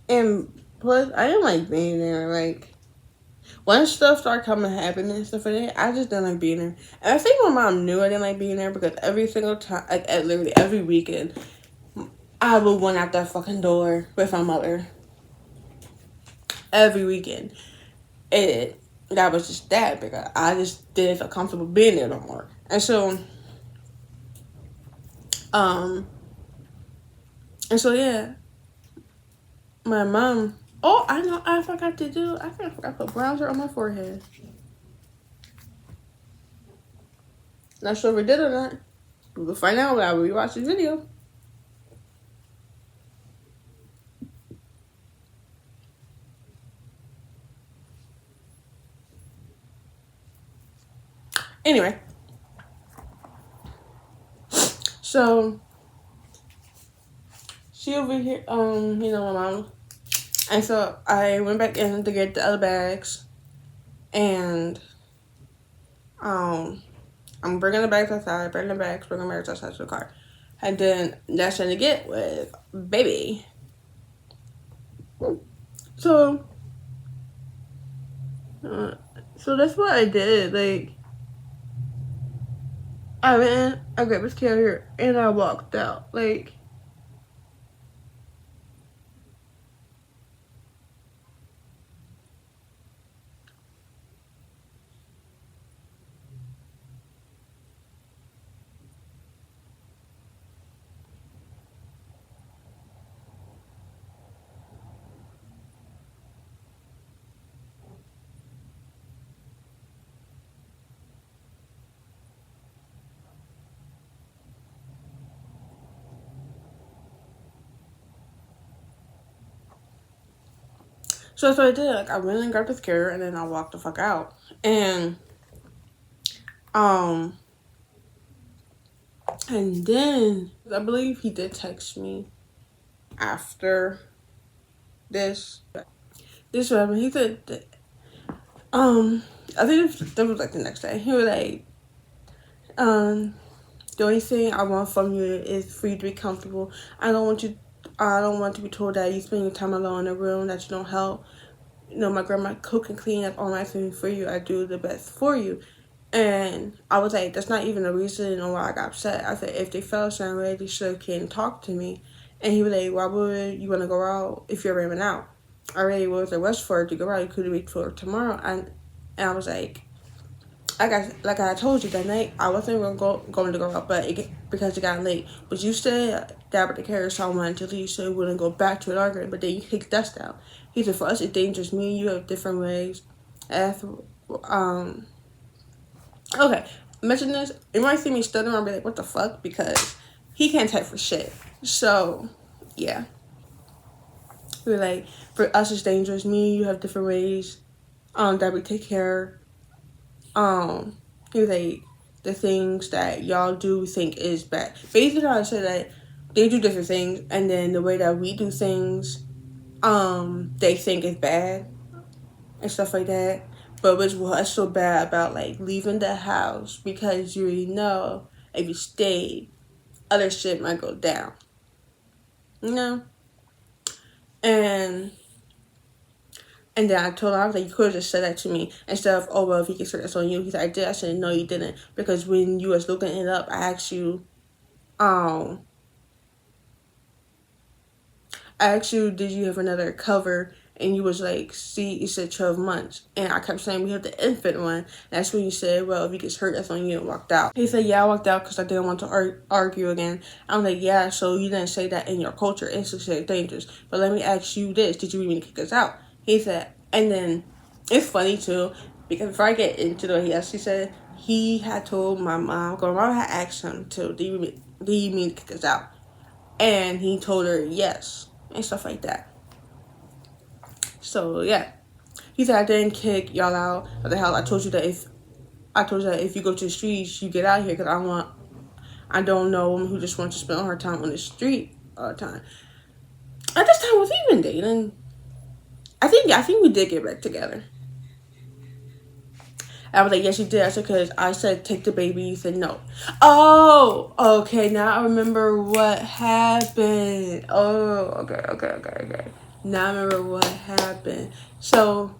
Speaker 1: And plus, I didn't like being there. Like, once stuff started coming happening and stuff like that, I just didn't like being there. And I think my mom knew I didn't like being there, because every single time, like at literally every weekend, I would run out that fucking door with my mother. Every weekend. That was just that, because I just didn't feel comfortable being there no more. And so, um, yeah, my mom. Oh, I know. I forgot to do. I forgot to put bronzer on my forehead. Not sure if it did or not. We'll find out when I rewatch this video. Anyway, so she over here, my mom, and so I went back in to get the other bags, and I'm bringing the bags outside, bringing the bags outside to the car, and then that's when to get with baby. So that's what I did. Like, I went, I grabbed his carrier, and I walked out. Like, so that's what I did. Like, I went and grabbed his carrier, and then I walked the fuck out. And then I believe he did text me after this. This happened. He said, I think that was like the next day. He was like, the only thing I want from you is for you to be comfortable. I don't want to be told that you spend your time alone in a room, that you don't help. My grandma cook and clean up all my food for you. I do the best for you. And I was like, that's not even a reason why I got upset. I said, if they felt a certain way, they should have came and talked to me. And he was like, why would you want to go out if you're ramming out? I really was a rush for it to go out. You could have waited for tomorrow. And I was like, like I told you that night, I wasn't going to go out, but because it got late. But you said that with the carrier, so I wanted to leave, so we wouldn't go back to an argument. But then you kicked us out. He said, for us, it's dangerous. Me and you have different ways. After, okay, mention this. You might see me stuttering and be like, what the fuck? Because he can't type for shit. So, yeah. We're like, for us, it's dangerous. Me and you have different ways that we take care. He's like, the things that y'all do think is bad. Basically, I said that they do different things, and then the way that we do things, they think is bad and stuff like that. But what's so bad about like leaving the house because you already know if you stay, other shit might go down. You know? And then I told him, I was like, you could have just said that to me instead of, oh, well, if he gets hurt, that's on you. He's like, I did. I said, no, you didn't. Because when you was looking it up, I asked you, did you have another cover? And you was like, see, you said 12 months. And I kept saying, we have the infant one. That's when you said, well, if he gets hurt, that's on you, and walked out. He said, yeah, I walked out because I didn't want to argue again. I'm like, yeah, so you didn't say that in your culture. It's just dangerous. But let me ask you this. Did you even kick us out? He said, and then it's funny too, because before I get into what he actually said, he had told my mom, because my mom had asked him to, do you mean to kick us out? And he told her yes, and stuff like that. So yeah, he said I didn't kick y'all out of the house. I told you that if you go to the streets, you get out of here because I don't know a woman who just wants to spend her time on the street all the time. At this time, was he even dating? I think we did get back together. I was like, yes, you did. I said, because I said, take the baby. You said, no. Oh, okay. Now I remember what happened. Oh, okay. Now I remember what happened. So,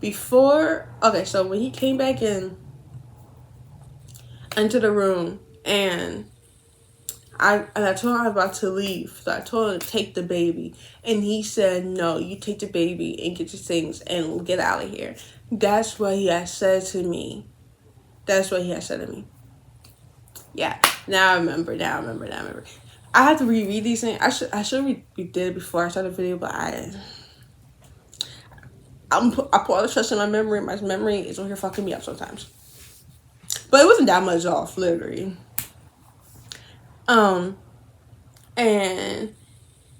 Speaker 1: so when he came back into the room, and I told him I was about to leave. So I told him to take the baby. And he said, no, you take the baby and get your things and get out of here. That's what he had said to me. Yeah. Now I remember. I have to reread these things. I should read it before I started the video, but I put all the trust in my memory. My memory is on here fucking me up sometimes. But it wasn't that much off, literally. And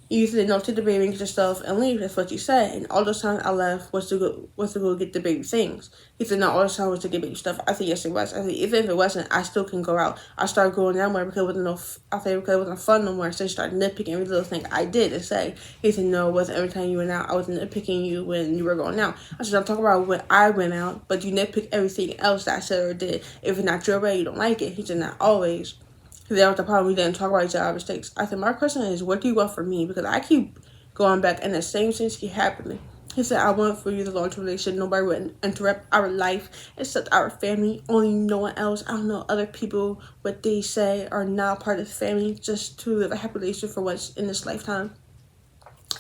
Speaker 1: you said, no, take the baby and get your stuff and leave. That's what you said. And all those times I left was to go get the baby things. He said, no, all those times was to get baby stuff. I said, yes, it was. I said, even if it wasn't, I still can go out. I started going down more because it wasn't fun no more. So I started nitpicking every little thing I did and say. He said, no, it wasn't every time you went out. I wasn't nitpicking you when you were going out. I said, I'm talking about when I went out, but you nitpick everything else that I said or did. If it's not your way, you don't like it. He said, not always. That was the problem. We didn't talk about each other's mistakes. I said, my question is, what do you want from me? Because I keep going back and the same things keep happening. He said, I want for you the long-term relationship. Nobody would interrupt our life except our family. Only no one else. I don't know other people, what they say are not part of the family, just to live a happy relationship for what's in this lifetime.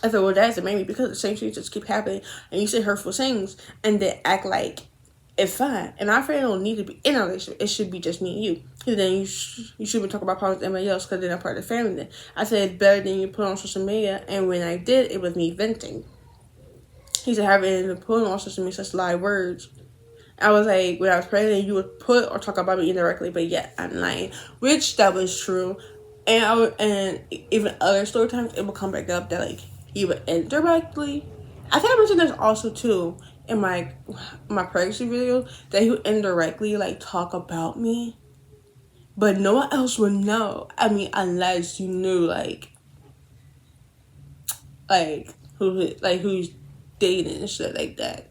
Speaker 1: I said, well, that's it, maybe because the same things just keep happening and you say hurtful things and then act like it's fine. And our family don't need to be in a relationship. It should be just me and you. And then you shouldn't talk about problems with anybody else because they're not part of the family then. I said, it's better than you put on social media. And when I did, it was me venting. He said, having put on social media such live words. I was like, when I was pregnant, you would put or talk about me indirectly, but yet I'm lying. Which that was true. And even other story times, it would come back up that like he would indirectly. I think I mentioned this also too in my pregnancy video that he would indirectly like talk about me, but no one else would know. I mean, unless you knew like who's dating and shit like that.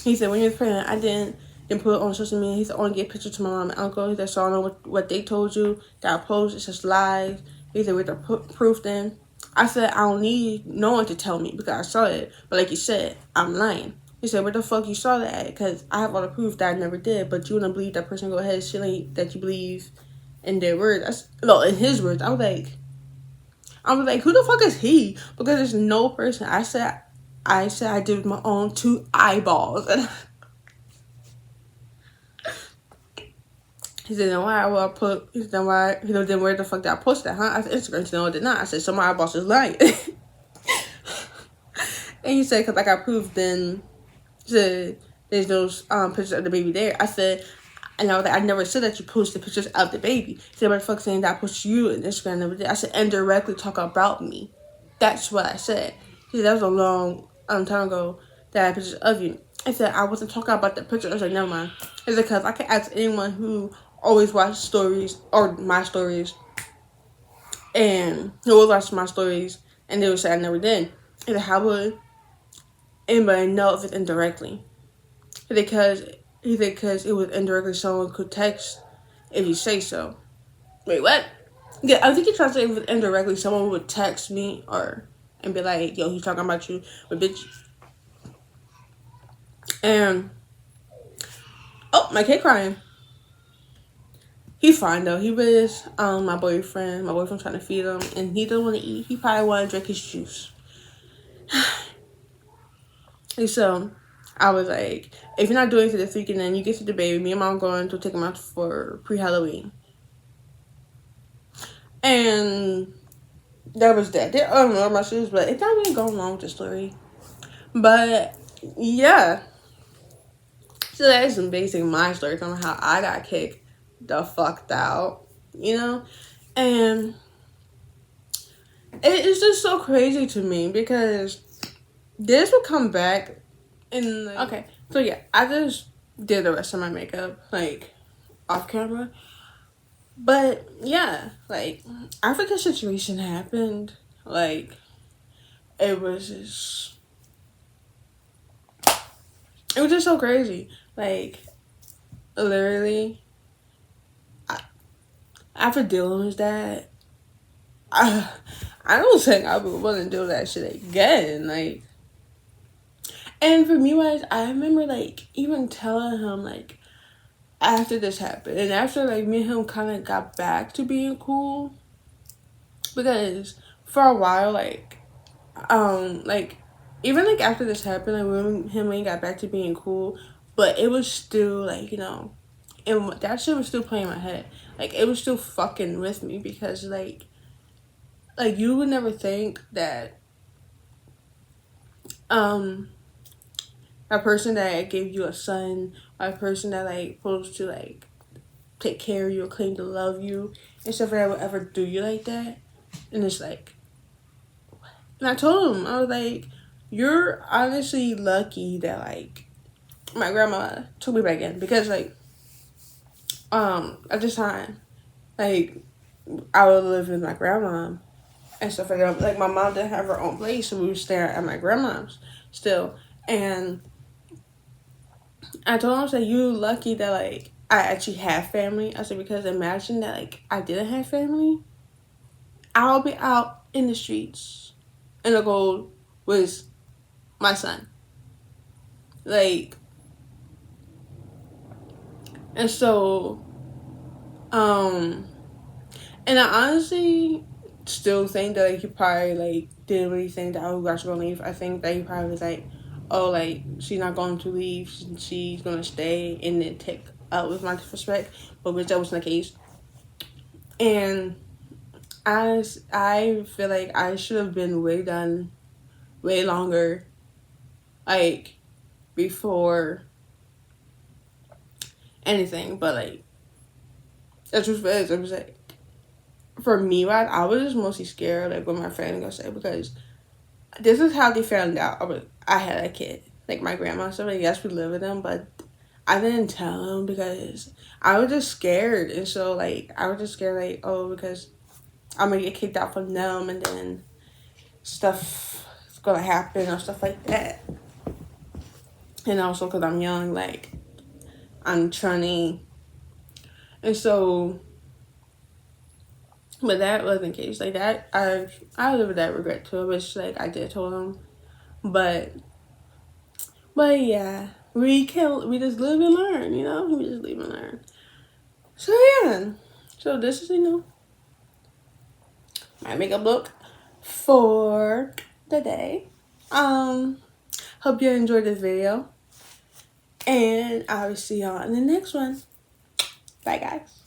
Speaker 1: He said, when you was pregnant, I didn't put it on social media. He said, only get pictures to my mom and uncle. He said, so I don't know what they told you. That I post, it's just lies. He said, with the proof then. I said, I don't need no one to tell me because I saw it. But like you said, I'm lying. He said, where the fuck you saw that at? Because I have all the proof that I never did. But you wouldn't believe that person go ahead and shit like that you believe in their words. In his words. I was like, who the fuck is he? Because there's no person. I said I did with my own 2 eyeballs. He said, "Then why will I put? He said, then why? He said, then where the fuck did I post that? Huh?" I said, "Instagram." He said, "No, I did not." I said, "So my boss is lying." And he said, "Cause I got proof." Then he said, "There's those pictures of the baby there." I said, and I was like, "I never said that you posted pictures of the baby." He said, "What the fuck saying that I posted you on Instagram?" I never did. I said, "Indirectly talk about me." That's what I said. He said, "That was a long time ago that I had pictures of you." I said, "I wasn't talking about the picture." I was like, "Never mind." It's because I can ask anyone who always watches stories or my stories and who always watches my stories and they would say I never did. I said, "How would anybody know if it's indirectly?" Because it was indirectly someone could text if you say so. Wait, what? Yeah, I think he tried to say it was indirectly someone would text me or and be like, "Yo, he's talking about you," but bitch. And oh, my kid crying. He's fine though. He was my boyfriend. My boyfriend trying to feed him, and he doesn't want to eat. He probably want to drink his juice. And so I was like, if you're not doing it this weekend, then you get to the baby. Me and mom going to take him out for pre-Halloween. And that was that. There are more messages, but it's not really going along with the story. But yeah. So that is some basic my story on how I got kicked the fuck out. You know? And it's just so crazy to me because this would come back in okay. So yeah, I just did the rest of my makeup like off camera. But yeah, like after the situation happened, like it was just so crazy. Like literally, after dealing with that, I don't think I would want to do that shit again. Like, and for me, wise, I remember like even telling him like after this happened, and after like me and him kind of got back to being cool, because for a while, like even like after this happened, like when him and me got back to being cool, but it was still like and that shit was still playing in my head. Like it was still fucking with me because like you would never think that a person that gave you a son, a person that like supposed to like take care of you or claim to love you and stuff like that would ever do you like that. And it's like, and I told him, I was like, you're honestly lucky that like my grandma took me back in because like at this time like I would live with my grandma and stuff like that. Like my mom didn't have her own place, so we would stay at my grandma's still. And I told him, I said, you lucky that like I actually have family. I said, because imagine that like I didn't have family, I'll be out in the streets and the goal was my son. Like, and so and I honestly still think that like he probably like didn't really think that oh gosh gonna leave. I think that he probably was like, oh like she's not going to leave, she's gonna stay and then take with my disrespect, but which that wasn't the case. And I feel like I should have been way done way longer, like before anything. But like the truth is, it was like for me, right? I was just mostly scared, like what my friend gonna say because this is how they found out I had a kid. Like my grandma and stuff. Like yes, we live with them, but I didn't tell them because I was just scared, and so like I was just scared, like oh because I'm gonna get kicked out from them, and then stuff is gonna happen or stuff like that. And also because I'm young, like I'm 20, and so, but that wasn't the case. Like that, I live with that regret too. Which like I did tell them, but yeah, we just live and learn, we just live and learn. So yeah, so this is my makeup look for the day. Hope you enjoyed this video. And I will see y'all in the next one. Bye, guys.